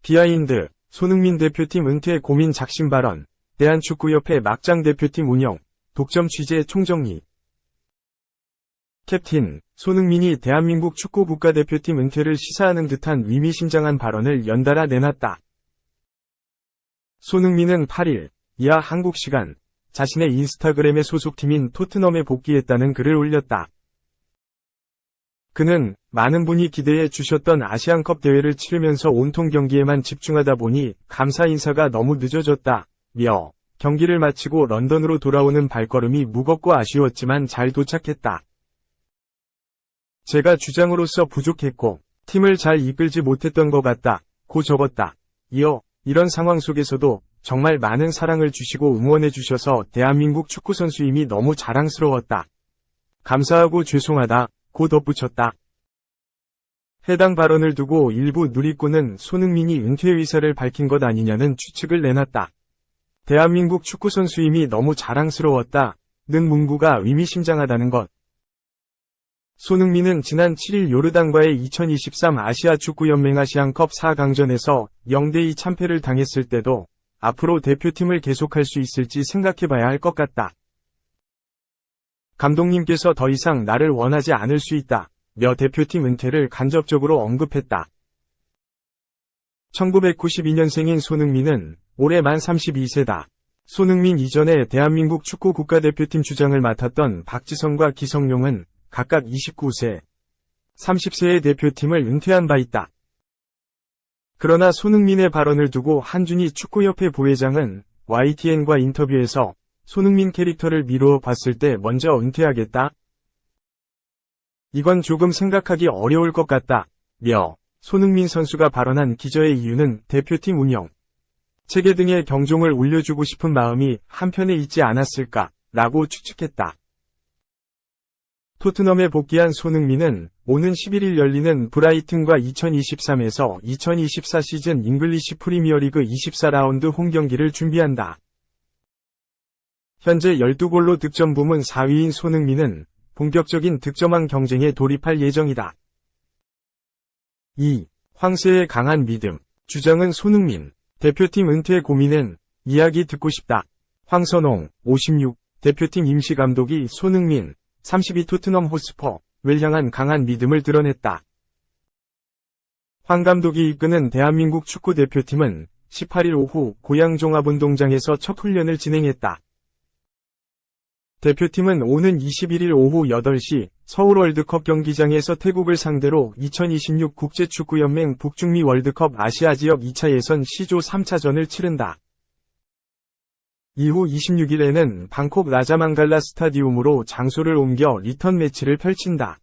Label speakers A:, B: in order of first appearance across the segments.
A: 비하인드, 손흥민 대표팀 은퇴 고민 작심 발언, 대한축구협회 막장 대표팀 운영, 독점 취재 총정리. 캡틴, 손흥민이 대한민국 축구 국가대표팀 은퇴를 시사하는 듯한 의미심장한 발언을 연달아 내놨다. 손흥민은 8일, 이하 한국 시간, 자신의 인스타그램의 소속팀인 토트넘에 복귀했다는 글을 올렸다. 그는 많은 분이 기대해 주셨던 아시안컵 대회를 치르면서 온통 경기에만 집중하다 보니 감사 인사가 너무 늦어졌다며 경기를 마치고 런던으로 돌아오는 발걸음이 무겁고 아쉬웠지만 잘 도착했다. 제가 주장으로서 부족했고 팀을 잘 이끌지 못했던 것 같다고 적었다. 이어 이런 상황 속에서도 정말 많은 사랑을 주시고 응원해 주셔서 대한민국 축구선수임이 너무 자랑스러웠다. 감사하고 죄송하다고 덧붙였다. 해당 발언을 두고 일부 누리꾼은 손흥민이 은퇴 의사를 밝힌 것 아니냐는 추측을 내놨다. 대한민국 축구선수임이 너무 자랑스러웠다는 문구가 의미심장하다는 것. 손흥민은 지난 7일 요르단과의 2023 아시아축구연맹 아시안컵 4강전에서 0대2 참패를 당했을 때도 앞으로 대표팀을 계속할 수 있을지 생각해봐야 할 것 같다. 감독님께서 더 이상 나를 원하지 않을 수 있다며 대표팀 은퇴를 간접적으로 언급했다. 1992년생인 손흥민은 올해 만 32세다. 손흥민 이전에 대한민국 축구 국가대표팀 주장을 맡았던 박지성과 기성용은 각각 29세, 30세의 대표팀을 은퇴한 바 있다. 그러나 손흥민의 발언을 두고 한준희 축구협회 부회장은 YTN과 인터뷰에서 손흥민 캐릭터를 미루어 봤을 때 먼저 은퇴하겠다? 이건 조금 생각하기 어려울 것 같다며 손흥민 선수가 발언한 기저의 이유는 대표팀 운영, 체계 등의 경종을 울려주고 싶은 마음이 한편에 있지 않았을까라고 추측했다. 토트넘에 복귀한 손흥민은 오는 11일 열리는 브라이튼과 2023에서 2024 시즌 잉글리시 프리미어리그 24라운드 홈경기를 준비한다. 현재 12골로 득점 부문 4위인 손흥민은 본격적인 득점왕 경쟁에 돌입할 예정이다. 2. 황새의 강한 믿음. 주장은 손흥민. 대표팀 은퇴 고민은 이야기 듣고 싶다. 황선홍, 56, 대표팀 임시감독이 손흥민, 32 토트넘 호스퍼를 향한 강한 믿음을 드러냈다. 황 감독이 이끄는 대한민국 축구대표팀은 18일 오후 고양 종합운동장에서 첫 훈련을 진행했다. 대표팀은 오는 21일 오후 8시 서울 월드컵 경기장에서 태국을 상대로 2026 국제축구연맹 북중미 월드컵 아시아 지역 2차 예선 C조 3차전을 치른다. 이후 26일에는 방콕 라자망갈라 스타디움으로 장소를 옮겨 리턴 매치를 펼친다.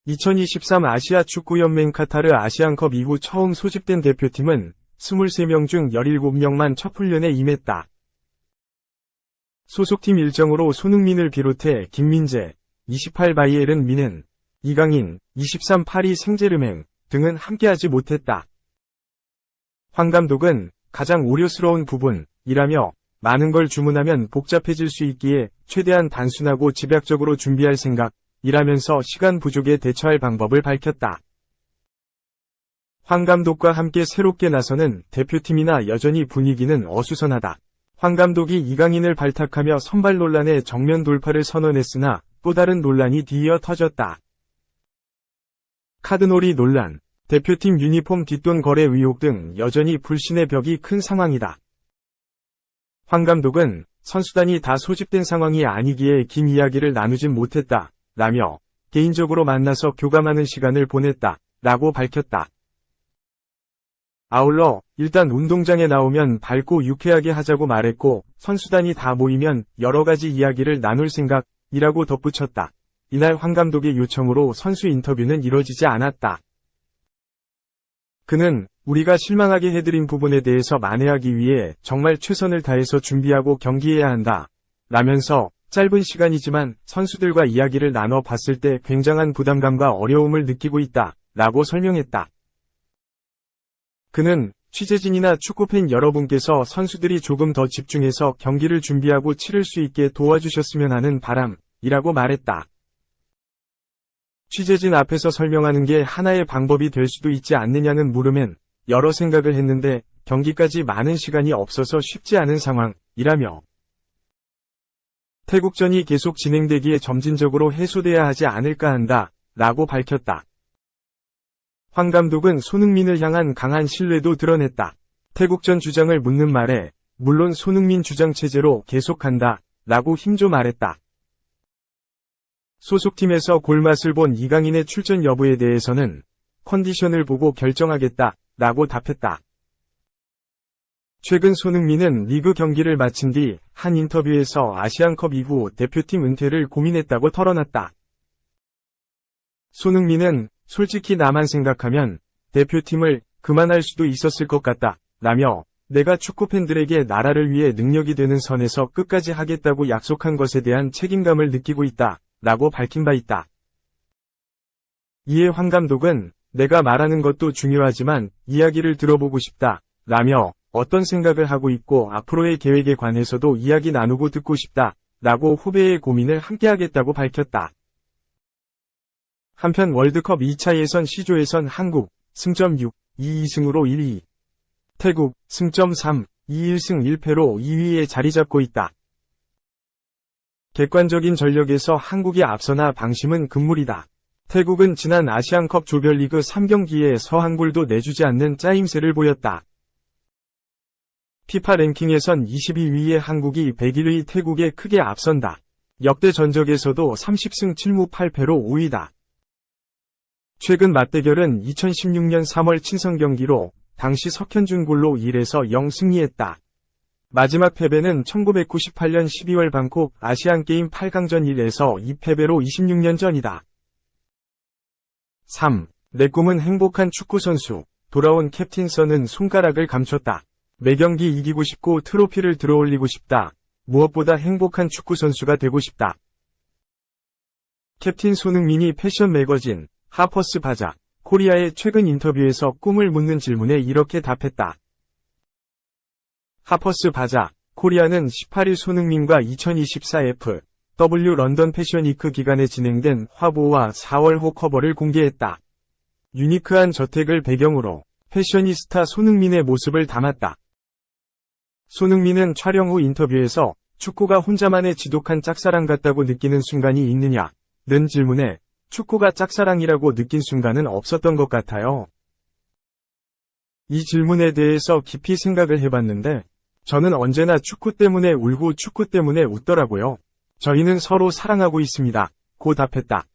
A: 2023 아시아 축구연맹 카타르 아시안컵 이후 처음 소집된 대표팀은 23명 중 17명만 첫 훈련에 임했다. 소속팀 일정으로 손흥민을 비롯해 김민재, 28 바이에른 미넨, 이강인, 23 파리 생제르맹 등은 함께하지 못했다. 황 감독은 가장 우려스러운 부분이라며 많은 걸 주문하면 복잡해질 수 있기에 최대한 단순하고 집약적으로 준비할 생각이라면서 시간 부족에 대처할 방법을 밝혔다. 황 감독과 함께 새롭게 나서는 대표팀이나 여전히 분위기는 어수선하다. 황 감독이 이강인을 발탁하며 선발 논란에 정면 돌파를 선언했으나 또 다른 논란이 뒤이어 터졌다. 카드놀이 논란, 대표팀 유니폼 뒷돈 거래 의혹 등 여전히 불신의 벽이 큰 상황이다. 황 감독은 선수단이 다 소집된 상황이 아니기에 긴 이야기를 나누진 못했다 라며 개인적으로 만나서 교감하는 시간을 보냈다 라고 밝혔다. 아울러 일단 운동장에 나오면 밝고 유쾌하게 하자고 말했고 선수단이 다 모이면 여러 가지 이야기를 나눌 생각이라고 덧붙였다. 이날 황 감독의 요청으로 선수 인터뷰는 이뤄지지 않았다. 그는 우리가 실망하게 해드린 부분에 대해서 만회하기 위해 정말 최선을 다해서 준비하고 경기해야 한다 라면서 짧은 시간이지만 선수들과 이야기를 나눠 봤을 때 굉장한 부담감과 어려움을 느끼고 있다 라고 설명했다. 그는 취재진이나 축구팬 여러분께서 선수들이 조금 더 집중해서 경기를 준비하고 치를 수 있게 도와주셨으면 하는 바람이라고 말했다. 취재진 앞에서 설명하는 게 하나의 방법이 될 수도 있지 않느냐는 물음엔 여러 생각을 했는데 경기까지 많은 시간이 없어서 쉽지 않은 상황이라며 태국전이 계속 진행되기에 점진적으로 해소돼야 하지 않을까 한다 라고 밝혔다. 황 감독은 손흥민을 향한 강한 신뢰도 드러냈다. 태국전 주장을 묻는 말에 물론 손흥민 주장 체제로 계속한다 라고 힘줘 말했다. 소속팀에서 골맛을 본 이강인의 출전 여부에 대해서는 컨디션을 보고 결정하겠다 라고 답했다. 최근 손흥민은 리그 경기를 마친 뒤 한 인터뷰에서 아시안컵 이후 대표팀 은퇴를 고민했다고 털어놨다. 손흥민은 솔직히 나만 생각하면 대표팀을 그만할 수도 있었을 것 같다 라며 내가 축구팬들에게 나라를 위해 능력이 되는 선에서 끝까지 하겠다고 약속한 것에 대한 책임감을 느끼고 있다 라고 밝힌 바 있다. 이에 황 감독은 내가 말하는 것도 중요하지만 이야기를 들어보고 싶다 라며 어떤 생각을 하고 있고 앞으로의 계획에 관해서도 이야기 나누고 듣고 싶다 라고 후배의 고민을 함께하겠다고 밝혔다. 한편 월드컵 2차 예선 C조에선 한국 승점 6, 2승으로 1위, 태국 승점 3, 2-1승 1패로 2위에 자리 잡고 있다. 객관적인 전력에서 한국이 앞서나 방심은 금물이다. 태국은 지난 아시안컵 조별리그 3경기에 서한골도 내주지 않는 짜임새를 보였다. 피파 랭킹에선 22위의 한국이 101위 태국에 크게 앞선다. 역대 전적에서도 30승 7무 8패로 5위다. 최근 맞대결은 2016년 3월 친선 경기로 당시 석현준 골로 1에서 0 승리했다. 마지막 패배는 1998년 12월 방콕 아시안게임 8강전 1에서 2패배로 26년 전이다. 3. 내 꿈은 행복한 축구선수. 돌아온 캡틴 선은 손가락을 감췄다. 매경기 이기고 싶고 트로피를 들어올리고 싶다. 무엇보다 행복한 축구선수가 되고 싶다. 캡틴 손흥민이 패션 매거진 하퍼스 바자 코리아의 최근 인터뷰에서 꿈을 묻는 질문에 이렇게 답했다. 하퍼스 바자 코리아는 18일 손흥민과 2024 FW 런던 패션위크 기간에 진행된 화보와 4월 호 커버를 공개했다. 유니크한 저택을 배경으로 패셔니스타 손흥민의 모습을 담았다. 손흥민은 촬영 후 인터뷰에서 축구가 혼자만의 지독한 짝사랑 같다고 느끼는 순간이 있느냐는 질문에 축구가 짝사랑이라고 느낀 순간은 없었던 것 같아요. 이 질문에 대해서 깊이 생각을 해봤는데 저는 언제나 축구 때문에 울고 축구 때문에 웃더라고요. 저희는 서로 사랑하고 있습니다. 고 답했다.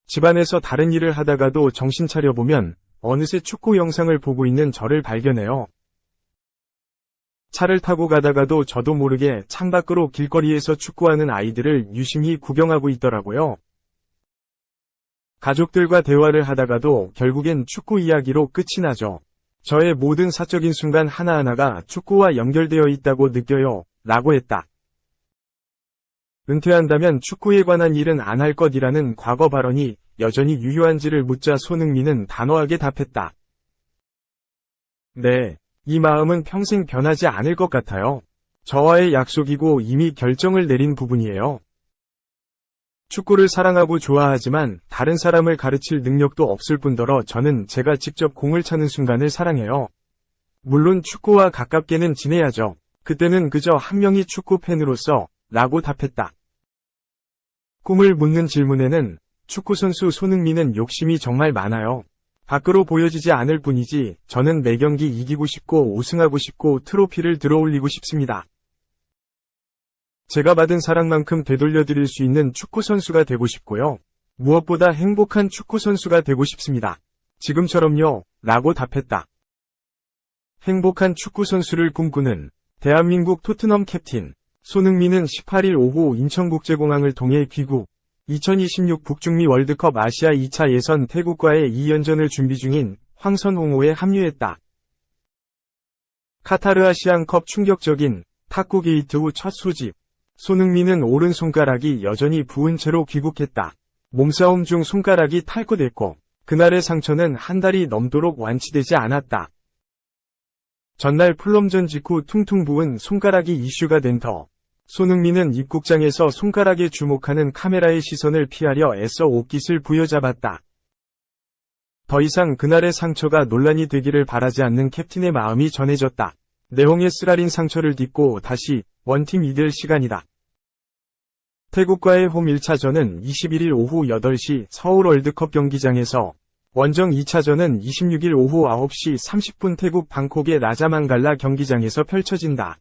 A: 집안에서 다른 일을 하다가도 정신 차려보면 어느새 축구 영상을 보고 있는 저를 발견해요. 차를 타고 가다가도 저도 모르게 창밖으로 길거리에서 축구하는 아이들을 유심히 구경하고 있더라고요. 가족들과 대화를 하다가도 결국엔 축구 이야기로 끝이 나죠. 저의 모든 사적인 순간 하나하나가 축구와 연결되어 있다고 느껴요. 라고 했다. 은퇴한다면 축구에 관한 일은 안 할 것이라는 과거 발언이 여전히 유효한지를 묻자 손흥민은 단호하게 답했다. 네. 이 마음은 평생 변하지 않을 것 같아요. 저와의 약속이고 이미 결정을 내린 부분이에요. 축구를 사랑하고 좋아하지만 다른 사람을 가르칠 능력도 없을 뿐더러 저는 제가 직접 공을 차는 순간을 사랑해요. 물론 축구와 가깝게는 지내야죠. 그때는 그저 한 명의 축구 팬으로서 라고 답했다. 꿈을 묻는 질문에는 축구선수 손흥민은 욕심이 정말 많아요. 밖으로 보여지지 않을 뿐이지 저는 매 경기 이기고 싶고 우승하고 싶고 트로피를 들어올리고 싶습니다. 제가 받은 사랑만큼 되돌려드릴 수 있는 축구선수가 되고 싶고요. 무엇보다 행복한 축구선수가 되고 싶습니다. 지금처럼요. 라고 답했다. 행복한 축구선수를 꿈꾸는 대한민국 토트넘 캡틴 손흥민은 18일 오후 인천국제공항을 통해 귀국 2026 북중미 월드컵 아시아 2차 예선 태국과의 2연전을 준비 중인 황선홍호에 합류했다. 카타르 아시안컵 충격적인 탁구 게이트 후 첫 소집. 손흥민은 오른손가락이 여전히 부은 채로 귀국했다. 몸싸움 중 손가락이 탈구됐고 그날의 상처는 한 달이 넘도록 완치되지 않았다. 전날 플럼전 직후 퉁퉁 부은 손가락이 이슈가 된 더 손흥민은 입국장에서 손가락에 주목하는 카메라의 시선을 피하려 애써 옷깃을 부여잡았다. 더 이상 그날의 상처가 논란이 되기를 바라지 않는 캡틴의 마음이 전해졌다. 내홍의 쓰라린 상처를 딛고 다시 원팀 이될 시간이다. 태국과의 홈 1차전은 21일 오후 8시 서울 월드컵 경기장에서, 원정 2차전은 26일 오후 9시 30분 태국 방콕의 라자망갈라 경기장에서 펼쳐진다.